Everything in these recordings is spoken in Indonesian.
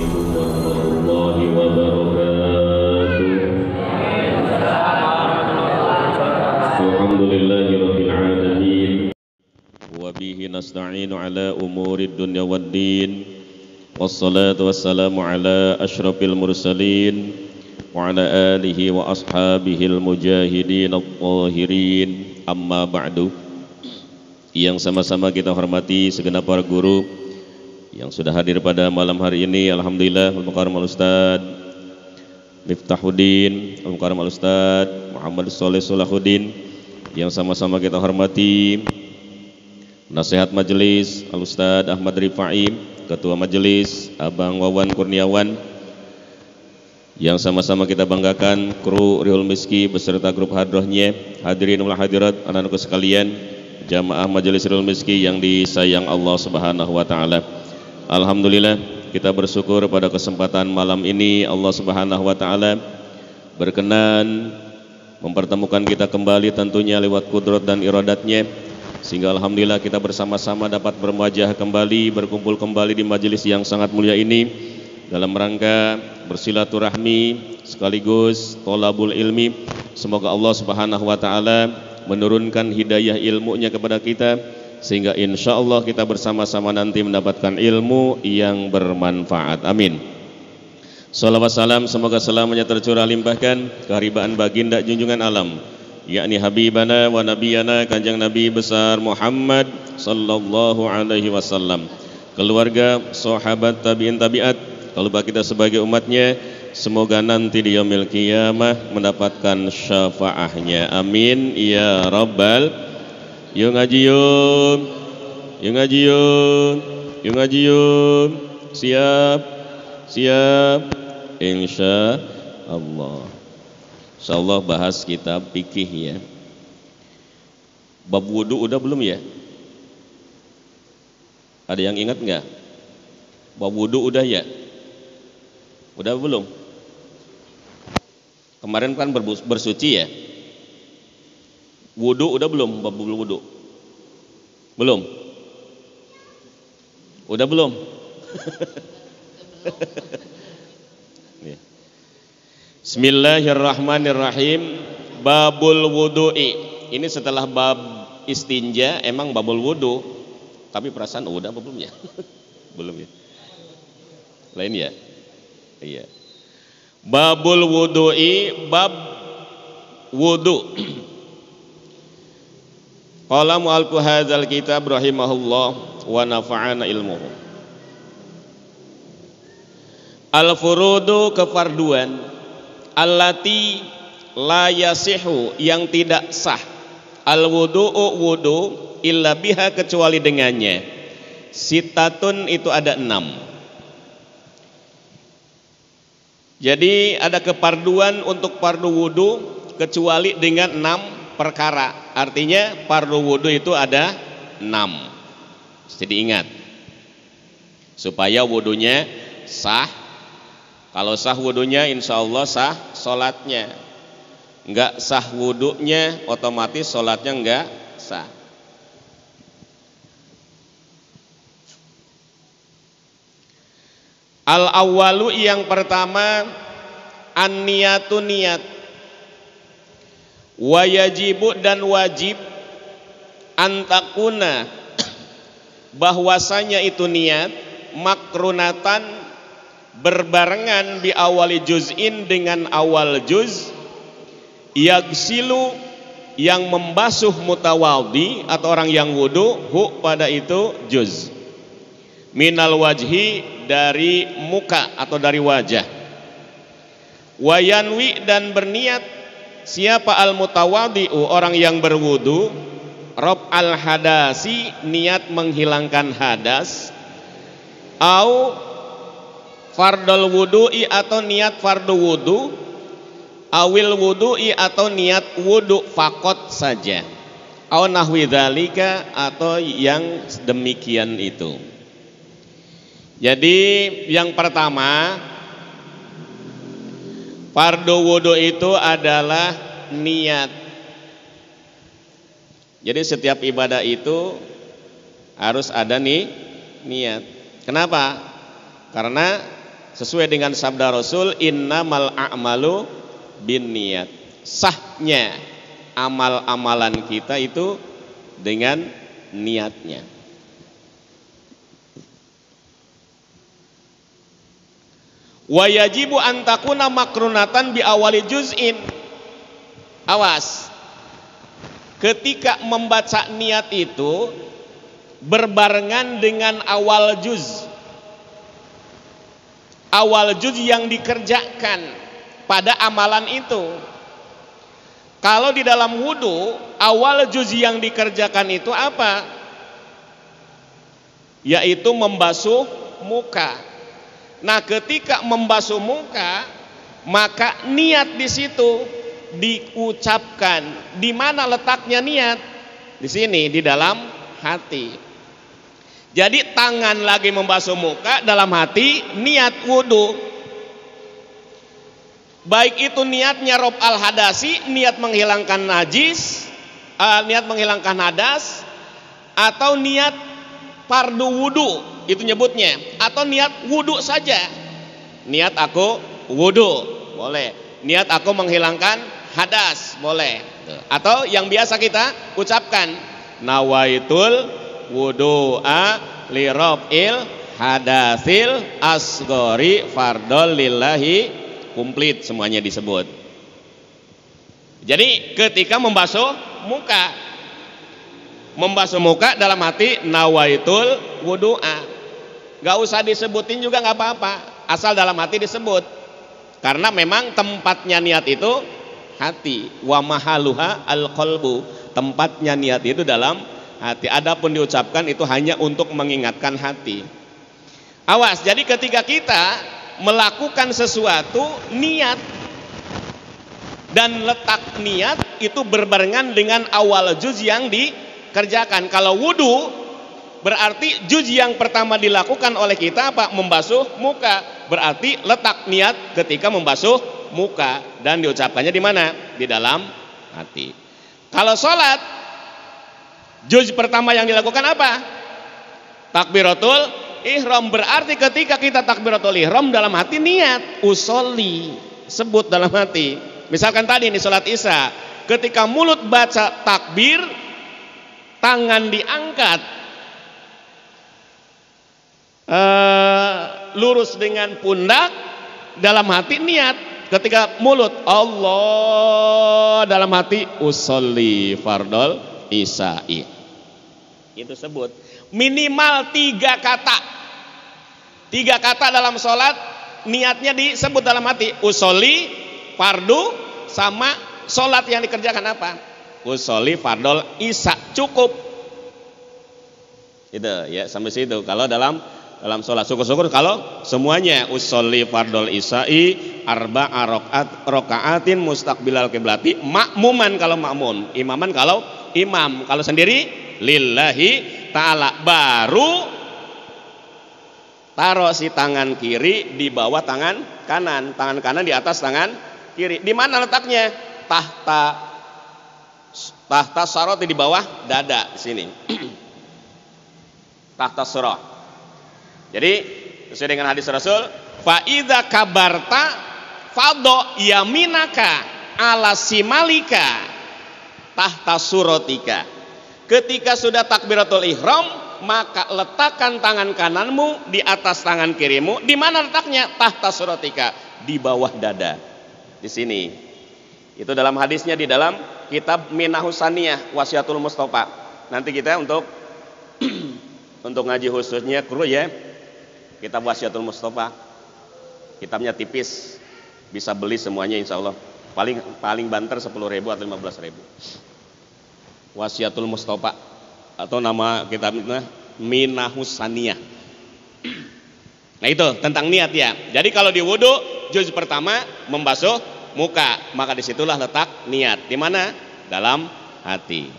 عليكم ورحمة الله وبركاته. الحمد لله رب العالمين وبه نستعين على أمور الدنيا والدين والصلاة والسلام على أشرف المرسلين وعلى آله وأصحابه المجاهدين الطاهرين. Amma ba'du. Yang sama-sama kita hormati segenap para guru yang sudah hadir pada malam hari ini. Alhamdulillah, Al-Mukarram Al-Ustaz Miftahuddin, Al-Mukarram Al-Ustaz Muhammad Sholeh Solahuddin, yang sama-sama kita hormati nasihat majelis Al-Ustaz Ahmad Rifai, Ketua Majelis Abang Wawan Kurniawan, yang sama-sama kita banggakan kru Rihul Miski beserta grup hadrohnya, hadirin wal hadirat, anak-anakku sekalian, jamaah Majelis Rihul Miski yang disayang Allah Subhanahu wa taala. Alhamdulillah, kita bersyukur pada kesempatan malam ini Allah Subhanahu wa taala berkenan mempertemukan kita kembali, tentunya lewat kudrat dan iradatnya, sehingga alhamdulillah kita bersama-sama dapat bermuajah kembali, berkumpul kembali di majelis yang sangat mulia ini dalam rangka bersilaturahmi sekaligus thalabul ilmi. Semoga Allah Subhanahu wa taala menurunkan hidayah ilmunya kepada kita, sehingga insya Allah kita bersama-sama nanti mendapatkan ilmu yang bermanfaat. Amin. Salawat salam semoga selamanya tercurah limpahkan keharibaan baginda junjungan alam, yakni habibana wa nabiyana kanjeng Nabi besar Muhammad sallallahu alaihi wasallam, keluarga, sahabat, tabi'in, tabi'at, kalau kita sebagai umatnya, semoga nanti di yaumil qiyamah mendapatkan syafaahnya. Amin ya rabbal. Yuk ngaji yuk, yuk ngaji yuk, yuk ngaji yuk. Siap, siap. Insya Allah. Insya Allah bahas kitab fikih ya. Bab wudu udah belum ya? Ada yang ingat nggak? Bab wudu udah ya? Udah belum? Kemarin kan bersuci ya? Wudu udah belum? Bab wudu? Belum? Udah belum? Bismillahirrahmanirrahim. Babul wudu'i. Ini setelah bab istinja, emang babul wudu. Tapi perasaan udah apa belum ya? Belum ya? Lain ya? Iya. Babul wudu'i, bab wudu. Qala mu'alfu hadzal kitab rahimahullah wa nafa'ana ilmuhu. Al-furudu, kefarduan, allati la yasihu, yang tidak sah, al-wudu'u, wudu, illa biha, kecuali dengannya. Sitatun, itu ada 6. Jadi ada keparduan untuk fardu wudu kecuali dengan 6 perkara. Artinya fardu wudu itu ada 6. Jadi ingat, supaya wudunya sah. Kalau sah wudunya, insya Allah sah sholatnya. Enggak sah wudunya, otomatis sholatnya enggak sah. Al-awwalu, yang pertama, an-niyatu, niat. Wa yajibu, dan wajib, antakuna, bahwasanya itu niat, makrunatan, berbarengan, bi awali juz'in, dengan awal juz, yagsilu, yang membasuh, mutawaddi, atau orang yang wudu, hu, pada itu juz, minal wajhi, dari muka atau dari wajah. Wayanwi, dan berniat, siapa al-mutawaddi'u, orang yang berwudu, rob al-hadasi, niat menghilangkan hadas, au fardul wudu'i, atau niat fardu wudu, awil wudu'i, atau niat wudu fakot saja, au nahwi dzalika, atau yang demikian itu. Jadi yang pertama, fardu wudu itu adalah niat. Jadi setiap ibadah itu harus ada nih niat. Kenapa? Karena sesuai dengan sabda Rasul, innamal a'malu binniyat. Sahnya amal-amalan kita itu dengan niatnya. Wa yajibu an takuna makrunatan bi awali juz'in. Awas. Ketika membaca niat itu berbarengan dengan awal juz. Awal juz yang dikerjakan pada amalan itu. Kalau di dalam wudu, awal juz yang dikerjakan itu apa? Yaitu membasuh muka. Nah, ketika membasuh muka, maka niat di situ diucapkan. Di mana letaknya niat? Di sini, di dalam hati. Jadi tangan lagi membasuh muka, dalam hati niat wudu. Baik itu niatnya rob al hadasi, niat menghilangkan najis, niat menghilangkan hadas, atau niat fardu wudu, itu nyebutnya, atau niat wudu saja. Niat aku wudu, boleh. Niat aku menghilangkan hadas, boleh. Atau yang biasa kita ucapkan, nawaitul wudu'a li rab'il hadasil asgori fardol lillahi, komplit semuanya disebut. Jadi ketika membasuh muka dalam hati nawaitul wudu'a, gak usah disebutin juga gak apa-apa, asal dalam hati disebut, karena memang tempatnya niat itu hati. Wa mahaluha al qalbu, tempatnya niat itu dalam hati. Adapun diucapkan itu hanya untuk mengingatkan hati. Awas, jadi ketika kita melakukan sesuatu, niat dan letak niat itu berbarengan dengan awal juz yang dikerjakan. Kalau wudu berarti juz yang pertama dilakukan oleh kita apa? Membasuh muka. Berarti letak niat ketika membasuh muka, dan diucapkannya di mana? Di dalam hati. Kalau sholat, juz pertama yang dilakukan apa? Takbiratul ihram. Berarti ketika kita takbiratul ihram, dalam hati niat usolli, sebut dalam hati. Misalkan tadi ini sholat isya, ketika mulut baca takbir, tangan diangkat lurus dengan pundak, dalam hati niat. Ketika mulut Allah, dalam hati usolli fardol isya'i. Itu sebut minimal 3 kata. 3 kata dalam sholat, niatnya disebut dalam hati. Usolli, fardu, sama sholat yang dikerjakan apa? Usolli fardol isya, cukup. Itu ya, sampai situ. Kalau dalam sholat, syukur-syukur kalau semuanya usolli fardol isya'i arba'a roka'atin mustaqbilal qiblati, makmuman kalau makmum, imaman kalau imam, kalau sendiri lillahi ta'ala. Baru taruh si tangan kiri di bawah tangan kanan, tangan kanan di atas tangan kiri. Di mana letaknya? Tahta saroti, di bawah dada sini. Tahta surah. Jadi sesuai dengan hadis Rasul, fa idza kabarta fadho yaminaka ala simalika tahta surotika. Ketika sudah takbiratul ihram, maka letakkan tangan kananmu di atas tangan kirimu. Di mana letaknya? Tahta surotika, di bawah dada. Di sini. Itu dalam hadisnya di dalam kitab Minahus Saniyah Wasiatul Mustafa. Nanti kita untuk ngaji khususnya kru ya, kitab Wasiatul Mustafa. Kitabnya tipis, bisa beli semuanya insya Allah. Paling banter 10.000 atau 15.000. Wasiatul Mustafa, atau nama kitabnya Minahus Saniyah. Nah itu tentang niat ya. Jadi kalau di wudu, juz pertama membasuh muka, maka disitulah letak niat. Di mana? Dalam hati.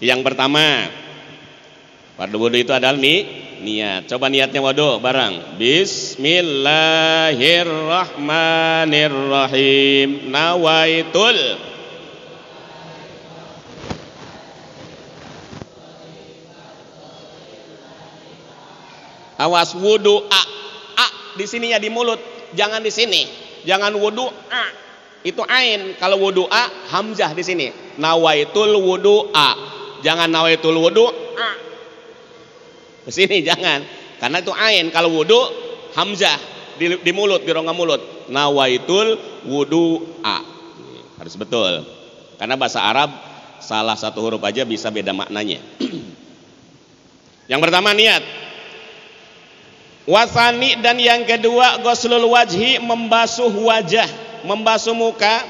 Yang pertama, pada wudu itu adalah niat. Coba niatnya wudu bareng. Bismillahirrahmanirrahim. Nawaitul. Awas wudu a di sininya di mulut, jangan di sini. Jangan wudu a. Itu ain. Kalau wudu a hamzah di sini. Nawaitul wudu a. Jangan nawaitul wudu a. Di sini jangan. Karena itu ain. Kalau wudu hamzah di mulut, di rongga mulut. Nawaitul wudu a. Harus betul. Karena bahasa Arab salah satu huruf aja bisa beda maknanya. Yang pertama niat. Wasani dan yang kedua ghuslul wajhi, membasuh wajah, membasuh muka.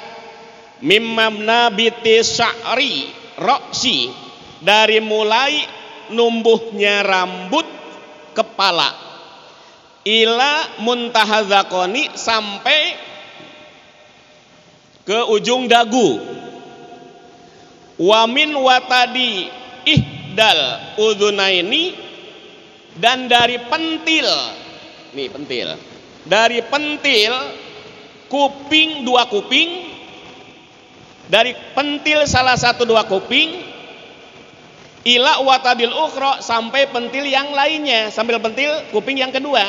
Mimma biti sya'ri roksi, dari mulai numbuhnya rambut kepala ila muntahadzakoni, sampai ke ujung dagu. Wamin watadi ihdal udhunaini, dan dari pentil, nih pentil, dari pentil kuping, dua kuping, dari pentil salah satu dua kuping, ila watadil ukhra, sampai pentil yang lainnya, sambil pentil kuping yang kedua.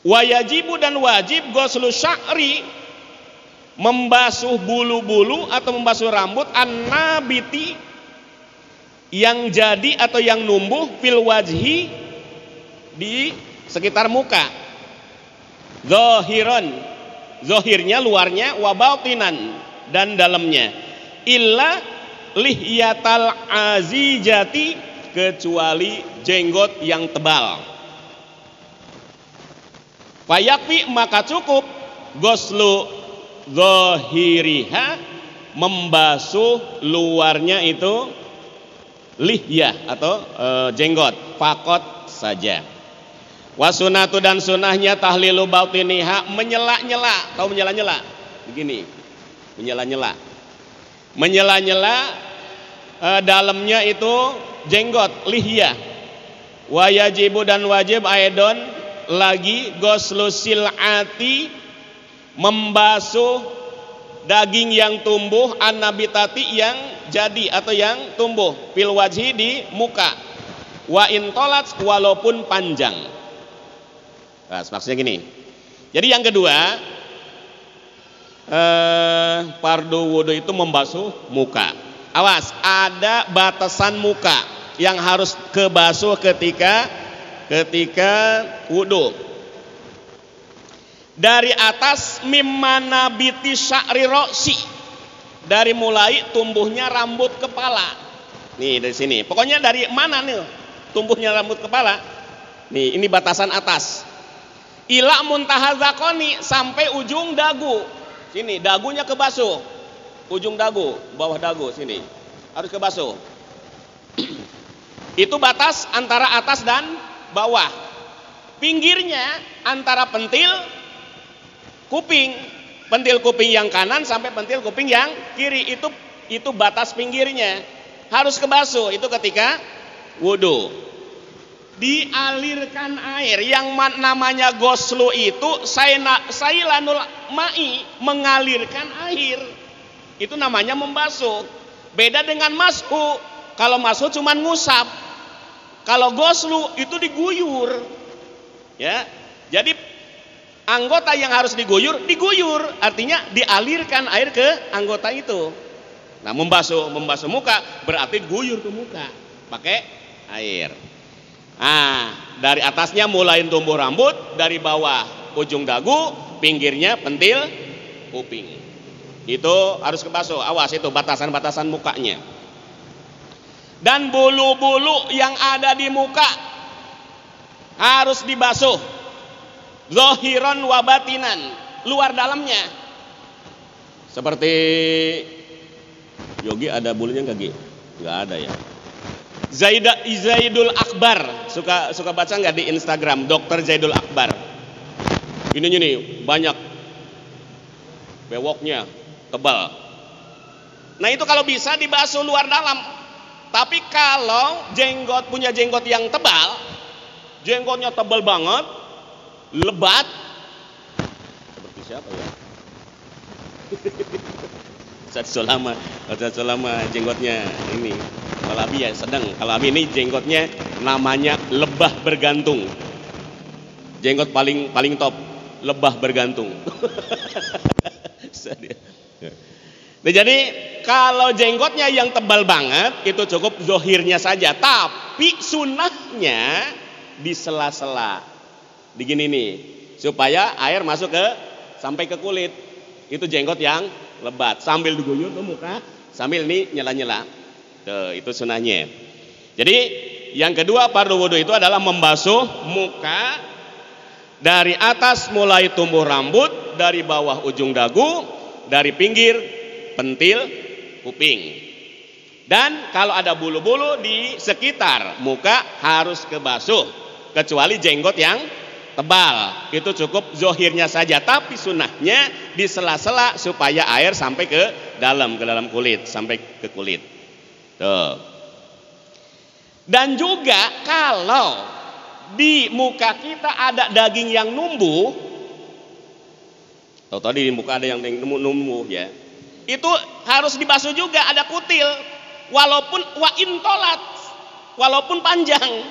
Wayajibu dan wajib ghuslu sya'ri, membasuh bulu-bulu atau membasuh rambut, an-nabiti, yang jadi atau yang numbuh, fil wajhi, di sekitar muka. Zahiran, zahirnya, luarnya, wa batinan, dan dalamnya. Illa lihyatal azijati, kecuali jenggot yang tebal. Fayakfi, maka cukup ghuslu zahiriha, membasuh luarnya itu lihyah atau jenggot, fakot saja. Wasunatu, dan sunahnya tahlilu batiniha, menyela-nyela. Tahu menyela-nyela? Begini, menyela-nyela. Menyela-nyela dalamnya itu jenggot, lihyah. Wayajibu, dan wajib aidon lagi ghuslu sil'ati, membasuh daging yang tumbuh, an-nabitati, yang jadi atau yang tumbuh, fil wajhi, di muka. Wa intolat, walaupun panjang. Nah, maksudnya gini. Jadi yang kedua, fardu wudu itu membasuh muka. Awas, ada batasan muka yang harus kebasuh ketika wudu. Dari atas, mimana biti sya'ri roksi, dari mulai tumbuhnya rambut kepala. Nih dari sini. Pokoknya dari mana nih tumbuhnya rambut kepala? Nih, ini batasan atas. Ila muntahadzakoni, sampai ujung dagu. Sini, dagunya kebasuh. Ujung dagu, bawah dagu sini. Harus kebasuh. Itu batas antara atas dan bawah. Pinggirnya antara pentil kuping, pentil kuping yang kanan sampai pentil kuping yang kiri, itu batas pinggirnya harus kebasuh. Itu ketika wudu. Dialirkan air, yang namanya ghuslu itu sailanul ma'i, mengalirkan air, itu namanya membasuh. Beda dengan mashu. Kalau mashu cuma ngusap, kalau ghuslu itu diguyur. Ya, jadi anggota yang harus diguyur, artinya dialirkan air ke anggota itu. Nah, membasuh muka berarti guyur ke muka pakai air. Nah, dari atasnya mulai tumbuh rambut, dari bawah ujung dagu, pinggirnya pentil kuping. Itu harus kebasuh. Awas, itu batasan-batasan mukanya. Dan bulu-bulu yang ada di muka harus dibasuh. Zahiran wa batinan, luar dalamnya. Seperti Yogi ada bulunya enggak, Gi? Enggak ada ya. Zaidul Akbar, suka baca enggak di Instagram, Dokter Zaidul Akbar? Ini nih banyak bewoknya, tebal. Nah, itu kalau bisa dibasuh luar dalam. Tapi kalau punya jenggot yang tebal, jenggotnya tebal banget, lebat, seperti siapa ya? Ustaz Solama jenggotnya ini. Kalau Abi ya sedang. Kalau Abi ini jenggotnya namanya lebah bergantung. Jenggot paling top, lebah bergantung. Nah, jadi kalau jenggotnya yang tebal banget itu cukup zohirnya saja, tapi sunnahnya di sela-sela, begini nih, supaya air masuk sampai ke kulit. Itu jenggot yang lebat, sambil diguyur ke muka, sambil nih nyela-nyela. Tuh, itu sunnahnya. Jadi yang kedua fardu wudu itu adalah membasuh muka dari atas mulai tumbuh rambut, dari bawah ujung dagu, dari pinggir pentil kuping. Dan kalau ada bulu-bulu di sekitar muka harus kebasuh, kecuali jenggot yang tebal. Itu cukup zohirnya saja, tapi sunnahnya di sela-sela supaya air sampai ke dalam kulit, sampai ke kulit. Tuh. Dan juga kalau di muka kita ada daging yang numbuh, tahu tadi di muka ada yang numbuh ya, itu harus dibasuh juga, ada kutil, walaupun intolat, walaupun panjang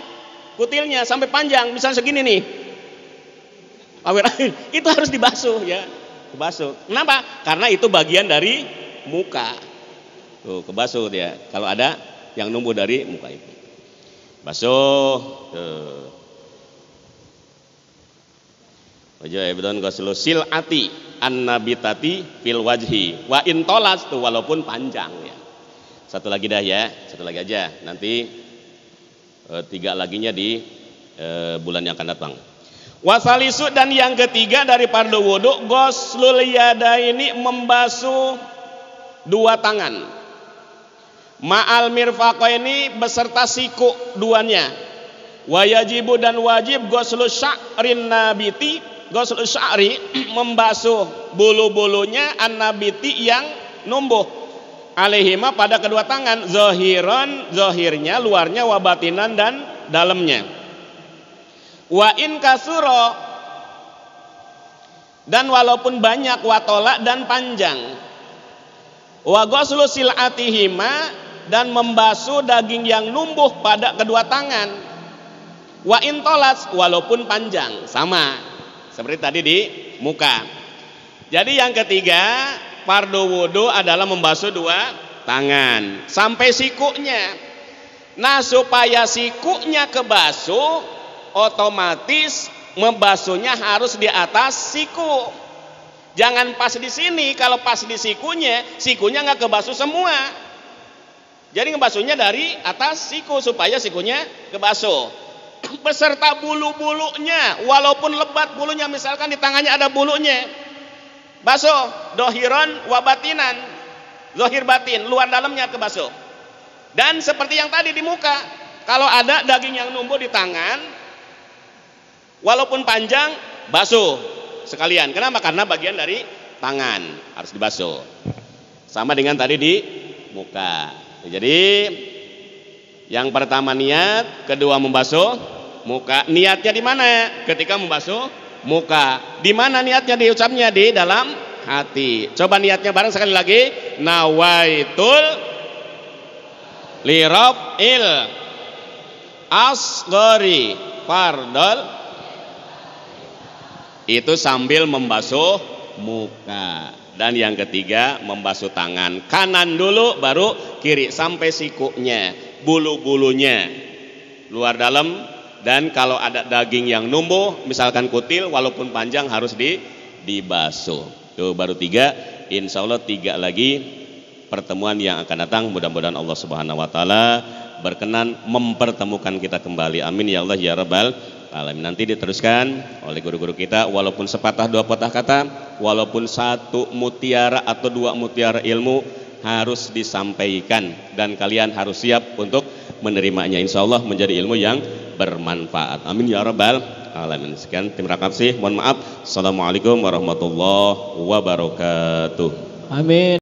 kutilnya sampai panjang, misalnya segini nih, itu harus dibasuh ya, kebasuh. Kenapa? Karena itu bagian dari muka. Tuh, kebasuh dia. Kalau ada yang numbuh dari muka itu, basuh. Wajah ibdan ghuslu silati an-nabitati fil wajhi wa intolas, tuh walaupun panjang ya. Satu lagi dah ya, satu lagi aja. Nanti 3 laginya di bulan yang akan datang. Wasalisu, dan yang ketiga dari fardu wudu, ghuslul yadaini, membasuh 2 tangan. Ma'al mirfaqaini, beserta siku duanya. Wa yajibu, dan wajib ghuslu sya'rin nabiti, ghuslu sya'ri, membasuh bulu-bulunya an-nabiti yang numbuh, alaihima, pada kedua tangan, zahiran, zahirnya, luarnya, wa batinan, dan dalamnya. Wa in kasuro, dan walaupun banyak, wa tola, dan panjang. Wa ghuslu sil'atihima, dan membasuh daging yang numbuh pada kedua tangan. Wa intolas, walaupun panjang, sama seperti tadi di muka. Jadi yang ketiga fardu wudu adalah membasuh 2 tangan sampai sikunya. Nah, supaya sikunya kebasuh, otomatis membasuhnya harus di atas siku. Jangan pas di sini. Kalau pas di sikunya nggak kebasuh semua. Jadi ngebasuhnya dari atas siku supaya sikunya kebasuh beserta bulu-bulunya, walaupun lebat bulunya, misalkan di tangannya ada bulunya, basuh dohiron wa batinan, zohir batin, luar dalamnya kebasuh. Dan seperti yang tadi di muka, kalau ada daging yang numbuh di tangan, walaupun panjang, basuh sekalian. Kenapa? Karena bagian dari tangan harus dibasuh. Sama dengan tadi di muka. Jadi yang pertama niat, kedua membasuh muka. Niatnya di mana? Ketika membasuh muka. Di mana niatnya diucapnya? Di dalam hati. Coba niatnya bareng sekali lagi. Nawaitul liraf'il asghari fardal. Itu sambil membasuh muka. Dan yang ketiga membasuh tangan kanan dulu, baru kiri sampai sikunya, bulu-bulunya, luar dalam. Dan kalau ada daging yang numbuh, misalkan kutil, walaupun panjang harus dibasuh. Itu baru 3. Insya Allah 3 lagi pertemuan yang akan datang. Mudah-mudahan Allah Subhanahu Wa Taala berkenan mempertemukan kita kembali. Amin ya Allah ya Rabbal Alamin. Nanti diteruskan oleh guru-guru kita, walaupun sepatah 2 patah kata, walaupun 1 mutiara atau 2 mutiara ilmu harus disampaikan, dan kalian harus siap untuk menerimanya. Insya Allah menjadi ilmu yang bermanfaat. Amin ya Rabbal Alamin. Sekian, terima kasih. Mohon maaf. Assalamualaikum warahmatullahi wabarakatuh. Amin.